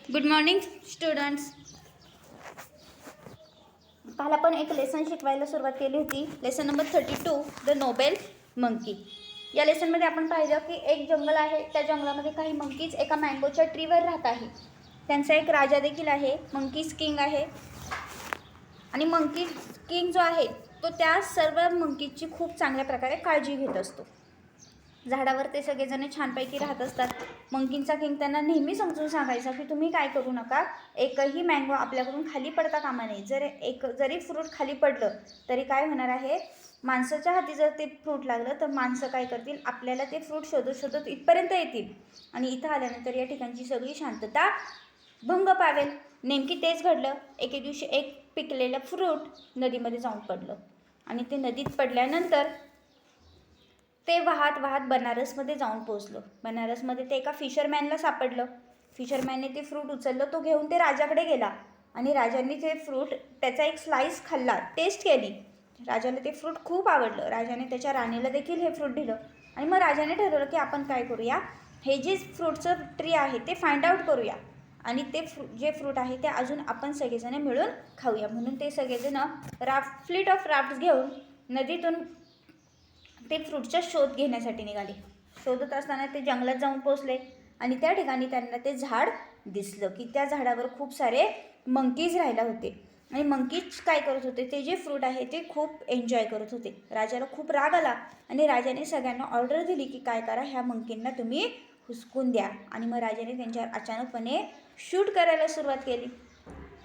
Good morning students. काल आपण एक लेसन शिकवायला सुरुवात केली होती. Lesson number 32 the Nobel monkey. या लेसनमध्ये आपण पाहिलं की एक जंगल आहे. त्या जंगलामध्ये काही मंकीज एका मँगोच्या ट्रीवर राहत आहे. त्यांचा एक राजा देखील आहे. मंकीज किंग आहे. आणि मंकीज किंग जो आहे तो त्या सर्व मंकीजची खूप चांगल्या प्रकारे काळजी घेत असतो. झाडावर ते सगळेजण छानपैकी राहत असतात. मंकींचा किंग त्यांना नेहमी समजून सांगायचा की तुम्ही काय करू नका, एकही मँगो आपल्याकडून खाली पडता कामा नये. जरी फ्रूट खाली पडलं तरी काय होणार आहे, माणसाच्या हाती जर ते फ्रूट लागलं तर माणसं काय करतील, आपल्याला ते फ्रूट शोधत शोधत इथपर्यंत येतील आणि इथं आल्यानंतर या ठिकाणची सगळी शांतता भंग पावेल. नेमकी तेच घडलं. एके दिवशी एक पिकलेलं फ्रूट नदीमध्ये जाऊन पडलं आणि ते नदीत पडल्यानंतर ते वाहत वाहत बनारसमध्ये जाऊन पोचलं. बनारसमध्ये ते एका फिशरमॅनला सापडलं. फिशरमॅनने ते फ्रूट उचललं. तो घेऊन ते राजाकडे गेला आणि राजांनी ते फ्रूट त्याचा एक स्लाईस खाल्ला, टेस्ट केली. राजाला ते फ्रूट खूप आवडलं. राजाने त्याच्या राणीला देखील हे फ्रूट दिलं आणि मग राजाने ठरवलं की आपण काय करूया, हे जे फ्रूटचं ट्री आहे ते फाइंड आउट करूया आणि ते जे फ्रूट आहे ते अजून आपण सगळेजण मिळून खाऊया. म्हणून ते सगळेजण फ्लीट ऑफ राफ्ट्स घेऊन नदीतून ते फ्रूटचा शोध घेण्यासाठी निघाले. शोधत असताना ते जंगलात जाऊन पोचले आणि त्या ठिकाणी त्यांना ते झाड दिसलं की त्या झाडावर खूप सारे मंकीज राहिला होते आणि मंकीज काय करत होते, ते जे फ्रूट आहे ते खूप एन्जॉय करत होते. राजाला खूप राग आला आणि राजाने सगळ्यांना ऑर्डर दिली की काय करा, ह्या मंकींना तुम्ही हुसकून द्या. आणि मग राजाने त्यांच्यावर अचानकपणे शूट करायला सुरुवात केली.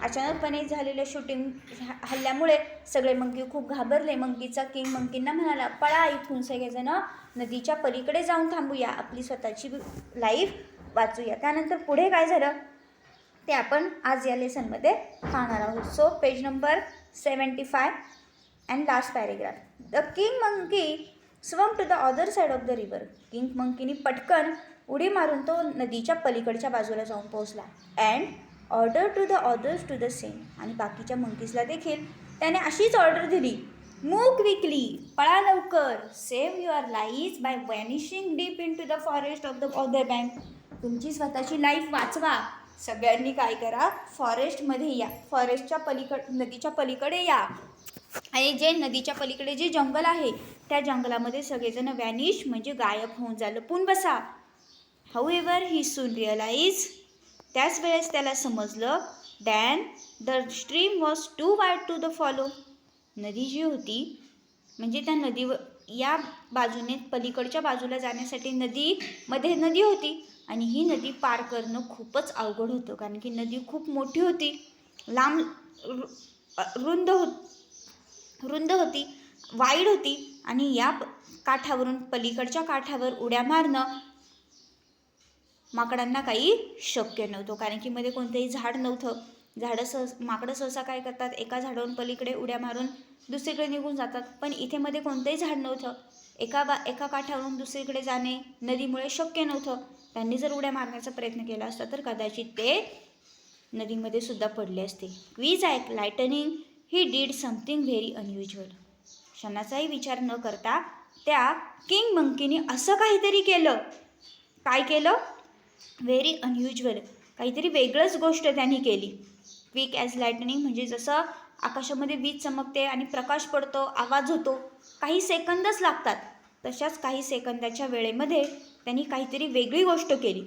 अचानकपणे झालेल्या शूटिंग हल्ल्यामुळे सगळे मंकी खूप घाबरले. मंकीचा किंग मंकींना म्हणाला, पळा इथून, सगळेजण नदीच्या पलीकडे जाऊन थांबूया, आपली स्वतःची लाईफ वाचूया. त्यानंतर पुढे काय झालं ते आपण आज या लेसनमध्ये पाहणार आहोत. So page number 75 and last paragraph. The king monkey swam to the other side of the river. King मंकीनी पटकन उडी मारून तो नदीच्या पलीकडच्या बाजूला जाऊन पोहोचला. And order to the others to the same. आणि बाकीच्या मंकीजला देखील त्याने अशीच ऑर्डर दिली, मूव क्विकली, पळा लवकर, save your life by vanishing deep into the forest of the other bank. तुमची स्वतःची लाईफ वाचवा. सगळ्यांनी काय करा, फॉरेस्टमध्ये या, फॉरेस्टच्या नदीच्या पलीकडे या आणि जे नदीच्या पलीकडे जे जंगल आहे त्या जंगलामध्ये सगळेजण वॅनिश म्हणजे गायब होऊन जा, लपून बसा. However he soon realise. त्याच वेळेस त्याला समजलं, then the stream was too wide to the follow. नदी जी होती म्हणजे त्या नदीवर या बाजूने पलीकडच्या बाजूला जाण्यासाठी नदीमध्ये नदी होती आणि ही नदी पार करणं खूपच अवघड होतं, कारण की नदी खूप मोठी होती, लांब रुंद होती, वाईड होती आणि या काठावरून पलीकडच्या काठावर उड्या मारणं माकडांना काही शक्य नव्हतं, कारण की मध्ये कोणतंही झाड नव्हतं. माकडं सहसा काय करतात, एका झाडावरून पलीकडे उड्या मारून दुसरीकडे निघून जातात, पण इथे मध्ये कोणतंही झाड नव्हतं. एका काठावरून दुसरीकडे जाणे नदीमुळे शक्य नव्हतं. त्यांनी जर उड्या मारण्याचा प्रयत्न केला असता तर कदाचित ते नदीमध्ये सुद्धा पडले असते. Quick as lightning he did something very unusual. क्षणाचाही विचार न करता त्या किंग मंकीने असं काहीतरी केलं. काय केलं? व्हेरी अनयुज्युअल, काहीतरी वेगळंच गोष्ट त्यांनी केली. क्विक ॲज लायटनिंग म्हणजे जसं आकाशामध्ये वीज चमकते आणि प्रकाश पडतो, आवाज होतो, काही सेकंदच लागतात, तशाच काही सेकंदाच्या वेळेमध्ये त्यांनी काहीतरी वेगळी गोष्ट केली.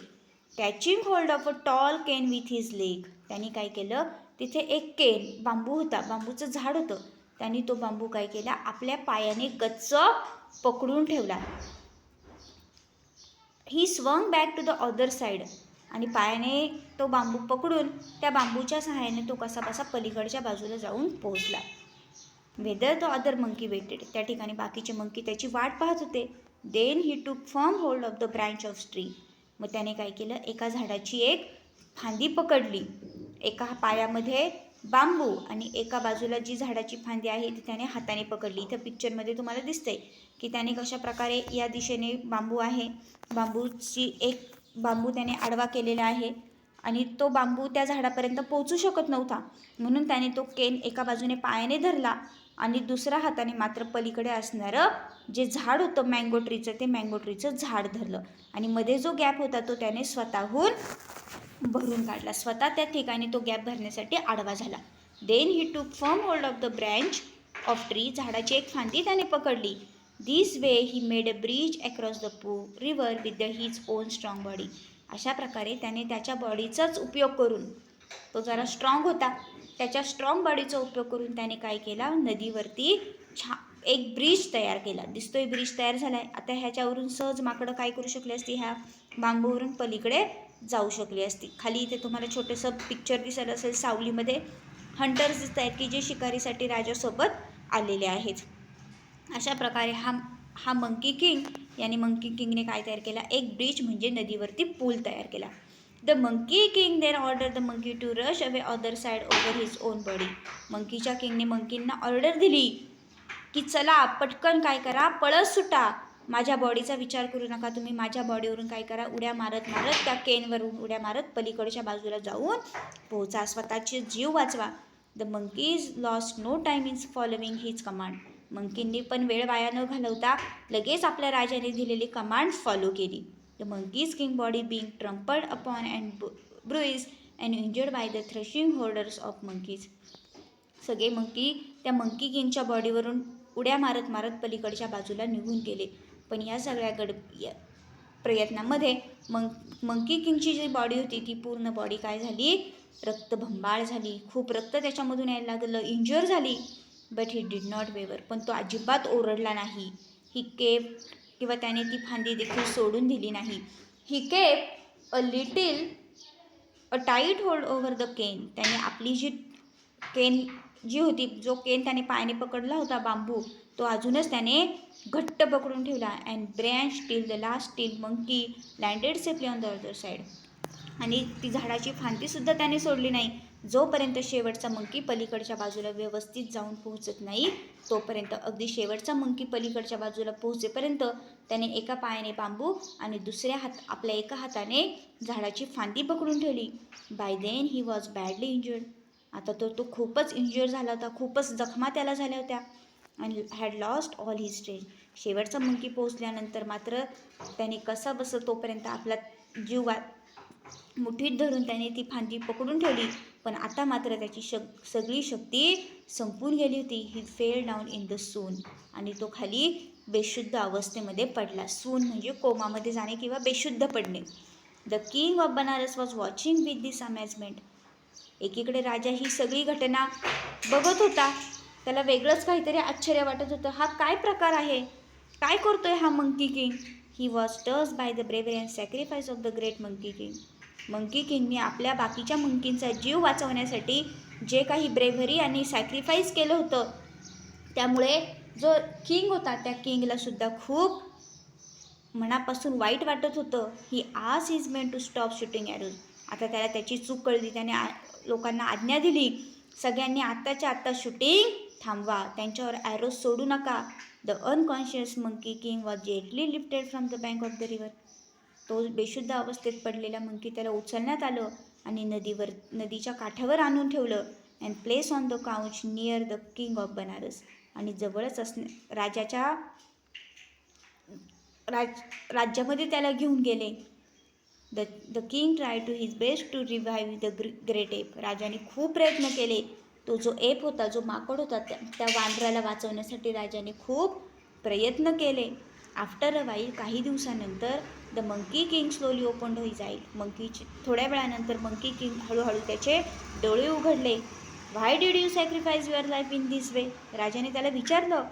Catching hold of a tall cane with his leg. त्यांनी काय केलं, तिथे एक केन बांबू होता, बांबूचं झाड होतं, त्यांनी तो बांबू काय केला, आपल्या पायाने गच्च पकडून ठेवला. He swung back to the other side. आणि पायाने तो बांबू पकडून त्या बांबूच्या सहाय्याने तो कसा पलीकडच्या बाजूला जाऊन पोहोचला. Whether the other monkey waited. त्या ठिकाणी बाकीचे मंकी त्याची वाट पाहत होते. देन ही टूक firm hold of the branch of tree. मग त्याने काय केलं, एका झाडाची एक फांदी पकडली, एका पायामध्ये बांबू आणि एका बाजूला जी झाडाची फांदी आहे ती त्याने हाताने पकडली. इथं पिक्चरमध्ये तुम्हाला दिसतंय की त्याने कशा प्रकारे या दिशेने बांबू आहे, बांबू त्याने आडवा केलेला आहे आणि तो बांबू त्या झाडापर्यंत पोहोचू शकत नव्हता, म्हणून त्याने तो केन एका बाजूने पायाने धरला आणि दुसऱ्या हाताने मात्र पलीकडे असणारं जे झाड होतं मँगो ट्रीचं, ते मँगो ट्रीचं झाड धरलं आणि मध्ये जो गॅप होता तो त्याने स्वतःहून भरून काढला. स्वतः त्या ठिकाणी तो गॅप भरण्यासाठी आडवा झाला. देन ही टूक firm hold of the branch of tree. झाडाची एक फांदी त्याने पकडली. This way he made a bridge across the river with his on strong body. अशा प्रकारे त्याने त्याच्या बॉडीचाच उपयोग करून, तो जरा स्ट्रॉंग होता, त्याच्या स्ट्रॉंग बॉडीचा उपयोग करून त्याने काय केला, नदीवरती एक ब्रिज तयार केला. दिसतोय ब्रिज तयार झाला आहे. आता ह्याच्यावरून सहज माकडं काय करू शकली असती, ह्या बांबूवरून पलीकडे जाऊ शकली असती. खाली इथे तुम्हाला छोटंसं पिक्चर दिसत असेल, सावलीमध्ये हंटर्स दिसत आहेत की जे शिकारीसाठी राजासोबत आलेले आहेत. अशा प्रकारे हा मंकी किंग याने मंकी किंगने काय तयार केला, एक ब्रिज म्हणजे नदीवरती पूल तयार केला. The monkey king then order the monkey to rush away other side over his own body. मंकीच्या किंगने मंकींना ऑर्डर दिली की चला पटकन काय करा, पळत सुटा, माझ्या बॉडीचा विचार करू नका, तुम्ही माझ्या बॉडीवरून काय करा, उड्या मारत मारत त्या केनवरून उड्या मारत पलीकडच्या बाजूला जाऊन पोहोचा, स्वतःचे जीव वाचवा. The monkeys lost no time in following his command. मंकींनी पण वेळ वाया न घालवता लगेच आपल्या राजाने दिलेली कमांड फॉलो केली. The monkeys king body being trampled upon and bruise and injured by the thrashing holders of monkeys. सगळे मंकी त्या मंकी किंगच्या बॉडीवरून उड्या मारत मारत पलीकडच्या बाजूला निघून गेले. पण या सगळ्या प्रयत्नामध्ये मंकी किंगची जी बॉडी होती ती पूर्ण बॉडी काय झाली, रक्तभंबाळ झाली. खूप रक्त त्याच्यामधून यायला लागलं, इंज्युअर झाली. बट ही डिड नॉट वेवर. पण तो अजिबात ओरडला नाही. ही केप किंवा त्याने ती फांदी देखील सोडून दिली नाही. He kept a tight hold over the cane. त्याने आपली जी केन जी होती, जो केन त्याने पायाने पकडला होता बांबू, तो अजूनच त्याने घट्ट पकडून ठेवला. And branch till the last till monkey landed safely on the other side. आणि ती झाडाची फांदीसुद्धा त्याने सोडली नाही. जोपर्यंत शेवटचा मंकी पलीकडच्या बाजूला व्यवस्थित जाऊन पोहोचत नाही, तोपर्यंत अगदी शेवटचा मंकी पलीकडच्या बाजूला पोहोचेपर्यंत त्याने एका पायाने बांबू आणि आपल्या एका हाताने झाडाची फांदी पकडून ठेवली. By then he was badly injured. आता तो खूपच इंज्युअर झाला होता, खूपच जखमा त्याला झाल्या होत्या. आणि had lost all his strength. शेवटचा मंकी पोहोचल्यानंतर मात्र त्याने कसा बसं तोपर्यंत आपला जीव मुठीत धरून त्याने ती फांदी पकडून ठेवली. पण आता मात्र त्याची सगळी शक्ती संपून गेली होती. ही फेल डाऊन इन द सून. आणि तो खाली बेशुद्ध अवस्थेमध्ये पडला. सून म्हणजे कोमामध्ये जाणे किंवा बेशुद्ध पडणे. The king of Banaras was watching with this amazement. एकीकडे राजा ही सगळी घटना बघत होता. त्याला वेगळंच काहीतरी आश्चर्य वाटत होतं. हा काय प्रकार आहे, काय करतोय हा monkey king. He was touch by the bravery and sacrifice of the great monkey king. Monkey किंगने आपल्या बाकीच्या मंकींचा जीव वाचवण्यासाठी जे काही ब्रेव्हरी आणि सॅक्रिफाईस केलं होतं, त्यामुळे जो किंग होता त्या किंगला सुद्धा खूप मनापासून वाईट वाटत होतं. ही आज his men to stop shooting arrows. आता त्याला त्याची चूक कळली. त्याने लोकांना आज्ञा दिली, सगळ्यांनी आत्ताच्या आत्ता शूटिंग थांबवा, त्यांच्यावर ॲरोज सोडू नका. The unconscious monkey king was gently lifted from the bank of the river. तो बेशुद्ध अवस्थेत पडलेला मंकी त्याला उचलण्यात आलं आणि नदीच्या काठावर आणून ठेवलं. And place on the couch near the king of Banaras. आणि जवळच राज्यामध्ये त्याला घेऊन गेले. The king try to his best to revive the great ape. राजाने खूप प्रयत्न केले. तो जो एप होता, जो माकड होता, त्या वानराला वाचवण्यासाठी राजाने खूप प्रयत्न केले. आफ्टर अ वाईल, काही दिवसानंतर the monkey king slowly opened his eyes. थोड्या वेळानंतर मंकी किंग हळूहळू त्याचे डोळे उघडले. Why did you sacrifice your life in this way. राजाने त्याला विचारलं,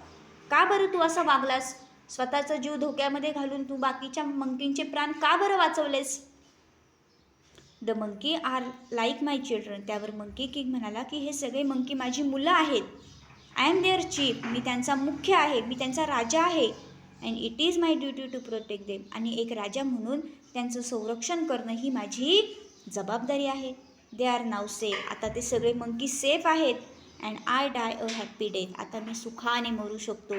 का बरं तू असा वागलास, स्वतःचा जीव धोक्यामध्ये घालून तू बाकीच्या मंकींचे प्राण का बरं वाचवलेस. The monkey are like my children. त्यावर मंकी किंग म्हणाला की हे सगळे मंकी माझी मुलं आहेत. I am their chief. मी त्यांचा मुख्य आहे, मी त्यांचा राजा आहे. And it is my duty to protect them. आणि एक राजा म्हणून त्यांचं संरक्षण करणं ही माझी जबाबदारी आहे. They are now safe. आता ते सगळे मंकी सेफ आहेत. And I die a happy death. आता मी सुखाने मरू शकतो.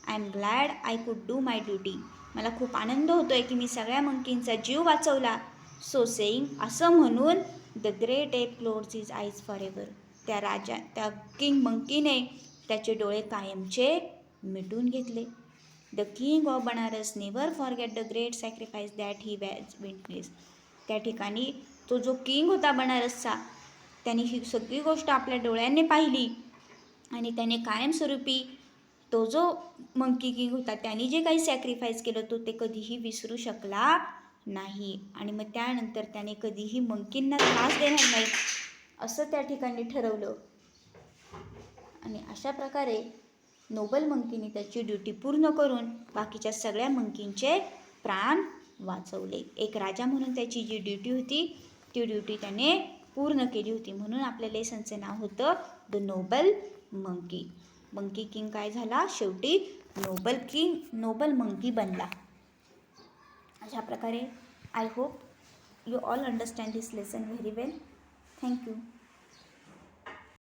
I am glad I could do my duty. मला खूप आनंद होतो आहे की मी सगळ्या मंकींचा जीव वाचवला. सो सेईंग, असं म्हणून the great app closed his eyes for ever. त्या किंग मंकीने त्याचे डोळे कायमचे मिटून घेतले. The king of Banaras never forget the great sacrifice that he veg witness. त्या ठिकाणी तो जो किंग होता बनारसचा, त्याने ही सगळी गोष्ट आपल्या डोळ्यांनी पाहिली आणि त्याने कायमस्वरूपी तो जो मंकी किंग होता त्याने जे काही सॅक्रिफाईस केलं तो ते कधीही विसरू शकला नाही. आणि मग त्यानंतर त्याने कधीही मंकींना त्रास देणार नाही असं त्या ठिकाणी ठरवलं. आणि अशा प्रकारे नोबल मंकीने त्याची ड्युटी पूर्ण करून बाकीच्या सगळ्या मंकींचे प्राण वाचवले. एक राजा म्हणून त्याची जी ड्युटी होती ती ड्युटी त्याने पूर्ण केली होती. म्हणून आपल्या लेसनचे नाव होतं the noble monkey. Monkey king काय झाला, शेवटी नोबल मंकी बनला. अशा प्रकारे I hope you all understand this lesson very well. Thank you.